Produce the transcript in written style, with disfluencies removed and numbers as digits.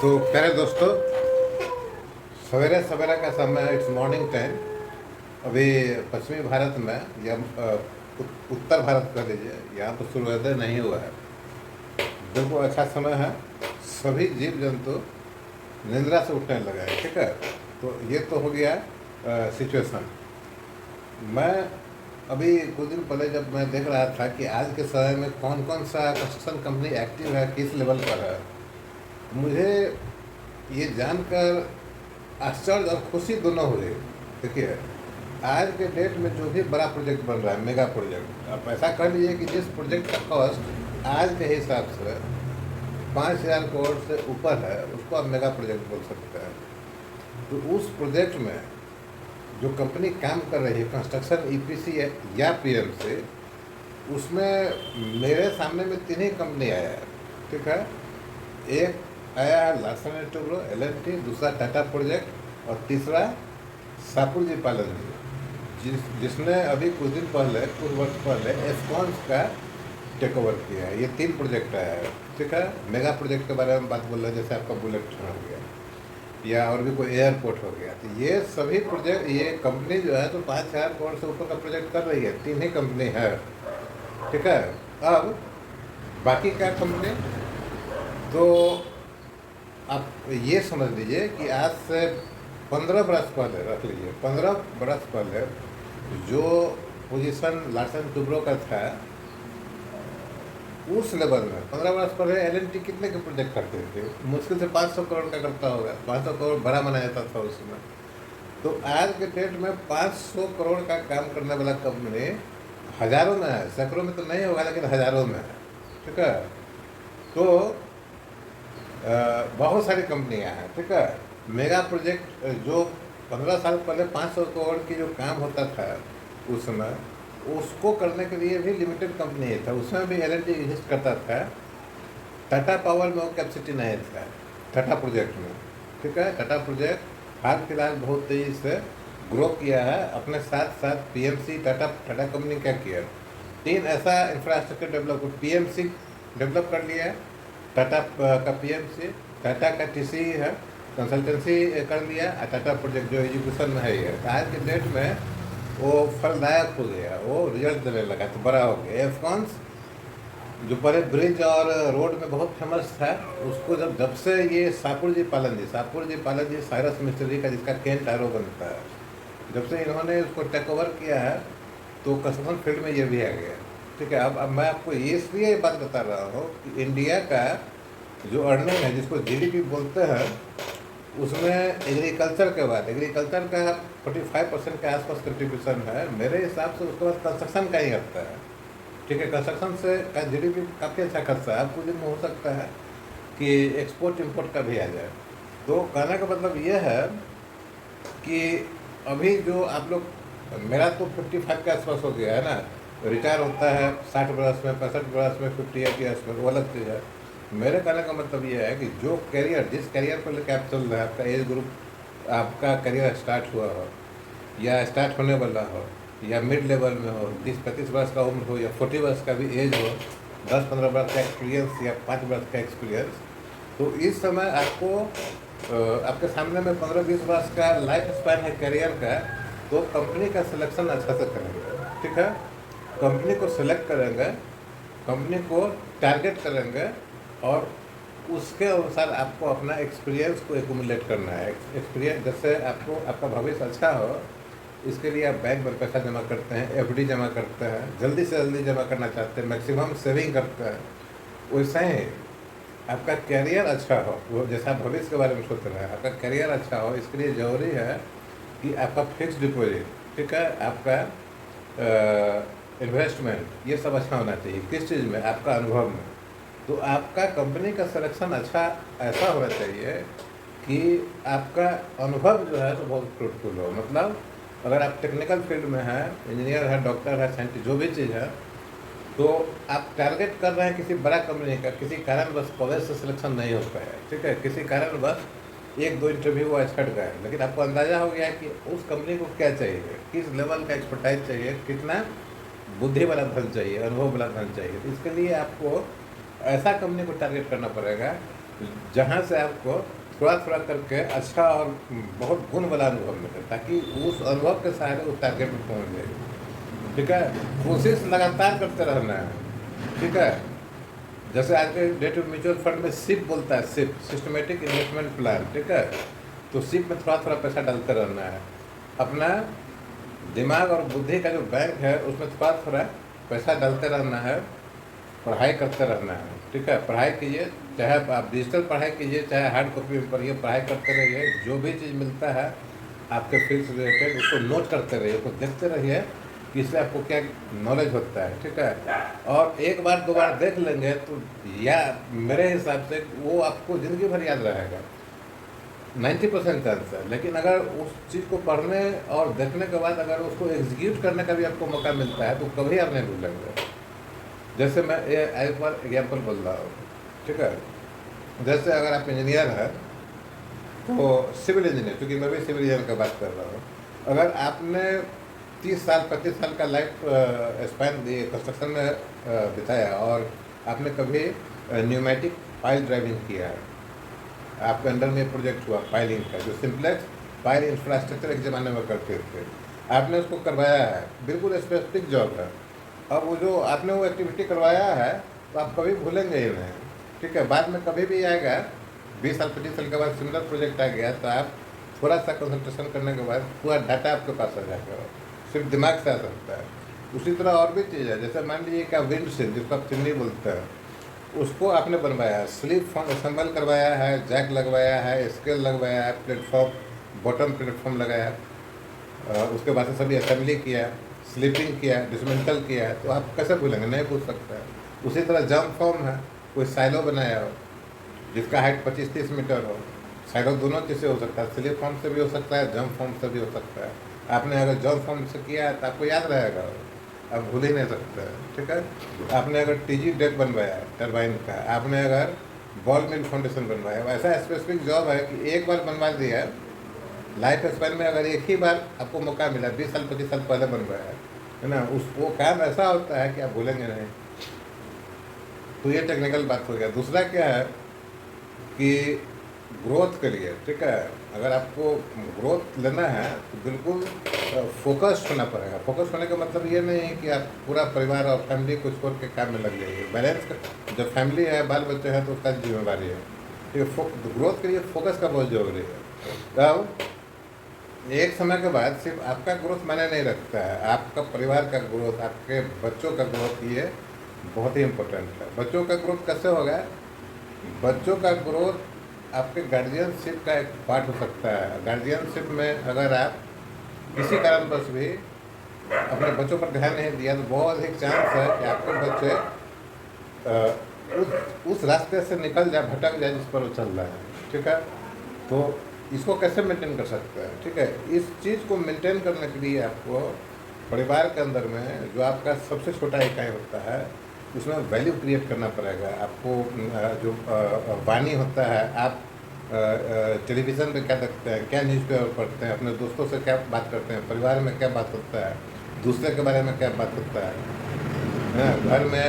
तो प्यारे दोस्तों, सवेरे सवेरे का समय, इट्स मॉर्निंग टाइम। अभी पश्चिमी भारत में या उत्तर भारत कह लीजिए, यहाँ पर सूर्योदय नहीं हुआ है। बिल्कुल अच्छा समय है। सभी जीव जंतु निंद्रा से उठने लगे हैं। ठीक है, तो ये तो हो गया सिचुएशन। मैं अभी कुछ दिन पहले जब मैं देख रहा था कि आज के समय में कौन कौन सा कंस्ट्रक्शन कंपनी एक्टिव है, किस लेवल पर है, मुझे ये जानकर आश्चर्य और खुशी दोनों हुए। देखिए, आज के डेट में जो भी बड़ा प्रोजेक्ट बन रहा है, मेगा प्रोजेक्ट, आप ऐसा कर लीजिए कि जिस प्रोजेक्ट का कॉस्ट आज के हिसाब से 5,000 करोड़ से ऊपर है, उसको आप मेगा प्रोजेक्ट बोल सकते हैं। तो उस प्रोजेक्ट में जो कंपनी काम कर रही है, कंस्ट्रक्शन ईपीसी या पीएमसी, उसमें मेरे सामने में 3 ही कंपनी आया है। ठीक है, एक आया है लार्सन एंड टुब्रो LNT, दूसरा टाटा प्रोजेक्ट और तीसरा सापुरजी पालन जी, जिसने अभी कुछ दिन पहले, कुछ वर्ष पहले एस्कॉन्स का टेक ओवर किया है। ये 3 प्रोजेक्ट आया है। ठीक है, मेगा प्रोजेक्ट के बारे में बात बोल रहे हैं, जैसे आपका बुलेट ट्रेन हो गया या और भी कोई एयरपोर्ट हो गया। तो ये सभी प्रोजेक्ट, ये कंपनी जो है तो 5,000 करोड़ से ऊपर का प्रोजेक्ट कर रही है। 3 ही कंपनी है। ठीक है, अब बाकी क्या कंपनी, तो आप ये समझ लीजिए कि आज से 15 बरस पहले, रख लीजिए 15 बरस पहले, जो पोजीशन लार्सन टुब्रो का था, उस लेवल में 15 बरस पहले LNT कितने के प्रोजेक्ट करते थे? मुश्किल से 500 करोड़ का करता होगा। 500 करोड़ बड़ा माना जाता था उसमें। तो आज के डेट में 500 करोड़ का काम करने वाला कंपनी हज़ारों में है, सैकड़ों में तो नहीं होगा, लेकिन हज़ारों में है। ठीक है, तो बहुत सारी कंपनियां हैं। ठीक है, मेगा प्रोजेक्ट जो 15 साल पहले 500 करोड़ की जो काम होता था उस समय, उसको करने के लिए भी लिमिटेड कंपनी था। उसमें भी LNT इन्वेस्ट करता था। टाटा पावर में वो कैपेसिटी नहीं था टाटा प्रोजेक्ट में। ठीक है, टाटा प्रोजेक्ट हाल फिलहाल बहुत तेज़ी से ग्रो किया है। अपने साथ साथ PMC, टाटा कंपनी क्या किया, 3 ऐसा इंफ्रास्ट्रक्चर डेवलप, PMC डेवलप कर लिया है, टाटा का PMC, टाटा का TCE है, कंसल्टेंसी कर लिया, और टाटा प्रोजेक्ट जो एजुकेशन में है। ये आज के डेट में वो फलदायक हो गया, वो रिजल्ट देने लगा, तो बड़ा हो गया। एफकॉन्स जो पहले ब्रिज और रोड में बहुत फेमस था, उसको जब से ये सापुरजी पालन जी साइरस मिस्त्री का, जिसका केन टायरो बनता है, जब से इन्होंने उसको टेक ओवर किया है, तो कंस्ट्रक्शन फील्ड में ये भी आ गया। ठीक है, अब मैं आपको इसलिए बात बता रहा हूँ कि इंडिया का जो अर्निंग है, जिसको GDP बोलते हैं, उसमें एग्रीकल्चर के बाद, एग्रीकल्चर का 45% के आसपास कंट्रीब्यूशन है मेरे हिसाब से। उसके बाद कंस्ट्रक्शन का ही आता है। ठीक है, कंस्ट्रक्शन से का GDP काफ़ी अच्छा खर्चा है। अब कुछ दिन में हो सकता है कि एक्सपोर्ट इम्पोर्ट का भी आ जाए। तो कहने का मतलब ये है कि अभी जो आप लोग, मेरा तो 55 के आसपास हो गया है ना, रिटायर होता है 60 बरस में, 65 बरस में, 58 ईयर्स में, वो अलग चीज़ है। मेरे कहने का मतलब ये है कि जो करियर, जिस करियर को लेकर आप चल रहे हैं, आपका एज ग्रुप, आपका करियर स्टार्ट हुआ हो या स्टार्ट होने वाला हो या मिड लेवल में हो, 30-35 वर्ष का उम्र हो या 40 वर्ष का भी एज हो, 10-15 वर्ष का एक्सपीरियंस या 5 वर्ष का एक्सपीरियंस, तो इस समय आपको आपके सामने में 15-20 वर्ष का लाइफ स्पैन है करियर का। तो कंपनी का सिलेक्शन अच्छा से करेंगे। ठीक है, कंपनी को सिलेक्ट करेंगे, कंपनी को टारगेट करेंगे, और उसके अनुसार आपको अपना एक्सपीरियंस को एक्यूमुलेट करना है। एक्सपीरियंस, जैसे आपको आपका भविष्य अच्छा हो, इसके लिए आप बैंक में पैसा जमा करते हैं, FD जमा करते हैं, जल्दी से जल्दी जमा करना चाहते हैं, मैक्सिमम सेविंग करते हैं। वैसे ही आपका करियर अच्छा हो, वो जैसा भविष्य के बारे में सोच रहे हैं, आपका करियर अच्छा हो, इसके लिए ज़रूरी है कि आपका फिक्स डिपॉजिट, ठीक है, आपका इन्वेस्टमेंट, ये सब अच्छा होना चाहिए। किस चीज़ में? आपका अनुभव में। तो आपका कंपनी का सिलेक्शन अच्छा ऐसा होना चाहिए कि आपका अनुभव जो है तो बहुत फ्रूटफुल हो। मतलब अगर आप टेक्निकल फील्ड में हैं, इंजीनियर है, डॉक्टर है, साइंटिस्ट, जो भी चीज़ है, तो आप टारगेट कर रहे हैं किसी बड़ा कंपनी का, किसी कारणवश कॉलेज से सिलेक्शन नहीं हो पाया, ठीक है, किसी कारणवश 1-2 इंटरव्यू हुआ, छट गए, लेकिन आपको अंदाज़ा हो गया कि उस कंपनी को क्या चाहिए, किस लेवल का एक्सपर्टाइज चाहिए, कितना बुद्धि वाला धन चाहिए, अनुभव वाला धन चाहिए। तो इसके लिए आपको ऐसा कंपनी को टारगेट करना पड़ेगा जहाँ से आपको थोड़ा थोड़ा करके अच्छा और बहुत गुण वाला अनुभव मिले, ताकि उस अनुभव के सहारे उस टारगेट में पहुँच जाए। ठीक है, कोशिश लगातार करते रहना है। ठीक है, जैसे आज के डेट में म्यूचुअल फंड में सिप बोलता है, सिप सिस्टमेटिक इन्वेस्टमेंट प्लान। ठीक है, तो सिप में थोड़ा थोड़ा पैसा डालते रहना है। अपना दिमाग और बुद्धि का जो बैंक है उसमें थोड़ा थोड़ा पैसा डालते रहना है। पढ़ाई करते रहना है। ठीक है, पढ़ाई कीजिए, चाहे आप डिजिटल पढ़ाई कीजिए, चाहे हार्ड कॉपी में पढ़िए, पढ़ाई करते रहिए। जो भी चीज़ मिलता है आपके फील्ड से रिलेटेड उसको नोट करते रहिए, उसको देखते रहिए कि इससे आपको क्या नॉलेज होता है। ठीक है, और एक बार दो बार देख लेंगे तो या मेरे हिसाब से वो आपको ज़िंदगी भर याद रहेगा, 90% चांस है। लेकिन अगर उस चीज़ को पढ़ने और देखने के बाद अगर उसको एग्जीक्यूट करने का भी आपको मौका मिलता है तो कभी आप नहीं भूलेंगे। जैसे मैं ये एक बार एग्जाम्पल बोल रहा हूँ। ठीक है, जैसे अगर आप इंजीनियर हैं तो सिविल इंजीनियर, क्योंकि मैं भी सिविल इंजीनियर की बात कर रहा हूँ, अगर आपने 30 साल 35 साल का लाइफ स्पैन दिए कंस्ट्रक्शन में बिताया और आपने कभी न्यूमेटिक फाइल ड्राइविंग किया है, आपके अंडर में प्रोजेक्ट हुआ फाइलिंग का, जो सिंपलेक्स फाइल इंफ्रास्ट्रक्चर एक ज़माने में करते थे, आपने उसको करवाया है, बिल्कुल स्पेसिफिक जॉब है। अब वो जो आपने वो एक्टिविटी करवाया है तो आप कभी भूलेंगे ही नहीं। ठीक है, बाद में कभी भी आएगा 20 साल 25 साल के बाद सिमिलर प्रोजेक्ट आ गया तो आप थोड़ा सा कंसंट्रेशन करने के बाद पूरा डाटा आपके पास आ जाएगा, सिर्फ दिमाग से आ सकता है। उसी तरह और भी चीज़ है, जैसे मान लीजिए कि विंड शील्ड जिसको आप चिमनी बोलते हैं, उसको आपने बनवाया है, स्लीप असेंबल करवाया है, जैक लगवाया है, स्केल लगवाया है, प्लेटफॉर्म बॉटम प्लेटफॉर्म लगाया, उसके बाद से सभी असेंबली किया, स्लीपिंग किया, डिसमेंटल किया है, तो आप कैसे भूलेंगे, नहीं पूछ सकता है। उसी तरह जंप फॉर्म है, कोई साइलो बनाया हो जिसका हाइट 25-30 मीटर हो, साइलो दोनों चीज़ से हो सकता है, स्लीप फॉर्म से भी हो सकता है, जंप फॉर्म से भी हो सकता है। आपने अगर जंप फॉर्म से किया है तो आपको याद रहेगा, आप भूल ही नहीं सकते। ठीक है, आपने अगर टीजी डेक बनवाया है टरबाइन का, आपने अगर बॉल मिल फाउंडेशन बनवाया, ऐसा स्पेसिफिक जॉब है कि एक बार बनवा दिया है, लाइफ स्पैन में अगर एक ही बार आपको मौका मिला, 20 साल 25 साल पहले बनवाया है ना, उस वो काम ऐसा होता है कि आप भूलेंगे नहीं। तो ये टेक्निकल बात हो गया। दूसरा क्या है कि ग्रोथ के लिए, ठीक है, अगर आपको ग्रोथ लेना है तो बिल्कुल फोकस्ड होना पड़ेगा। फोकस होने का मतलब ये नहीं है कि आप पूरा परिवार और फैमिली को छोड़ के काम में लग जाइए। बैलेंस जब फैमिली है, बाल बच्चे हैं, तो उसका जिम्मेवारी है। ठीक है, ग्रोथ के लिए फोकस का बहुत जरूरी है। तब एक समय के बाद सिर्फ आपका ग्रोथ मायने नहीं रखता है, आपका परिवार का ग्रोथ, आपके बच्चों का ग्रोथ, ये बहुत ही इम्पोर्टेंट है। बच्चों का ग्रोथ कैसे होगा? बच्चों का ग्रोथ आपके गार्जियनशिप का एक पार्ट हो सकता है। गार्जियनशिप में अगर आप किसी कारणवश भी अपने बच्चों पर ध्यान नहीं दिया तो बहुत अधिक चांस है कि आपके बच्चे उस रास्ते से निकल जाए, भटक जाए जिस पर वो चल रहा है। ठीक है, तो इसको कैसे मेंटेन कर सकते हैं? ठीक है, इस चीज़ को मेंटेन करने के लिए आपको परिवार के अंदर में जो आपका सबसे छोटा इकाई होता है उसमें वैल्यू क्रिएट करना पड़ेगा। आपको जो वाणी होता है, आप टेलीविज़न पे क्या देखते हैं, क्या न्यूज़पेपर पढ़ते हैं, अपने दोस्तों से क्या बात करते हैं, परिवार में क्या बात होता है, दूसरे के बारे में क्या बात होता है, घर में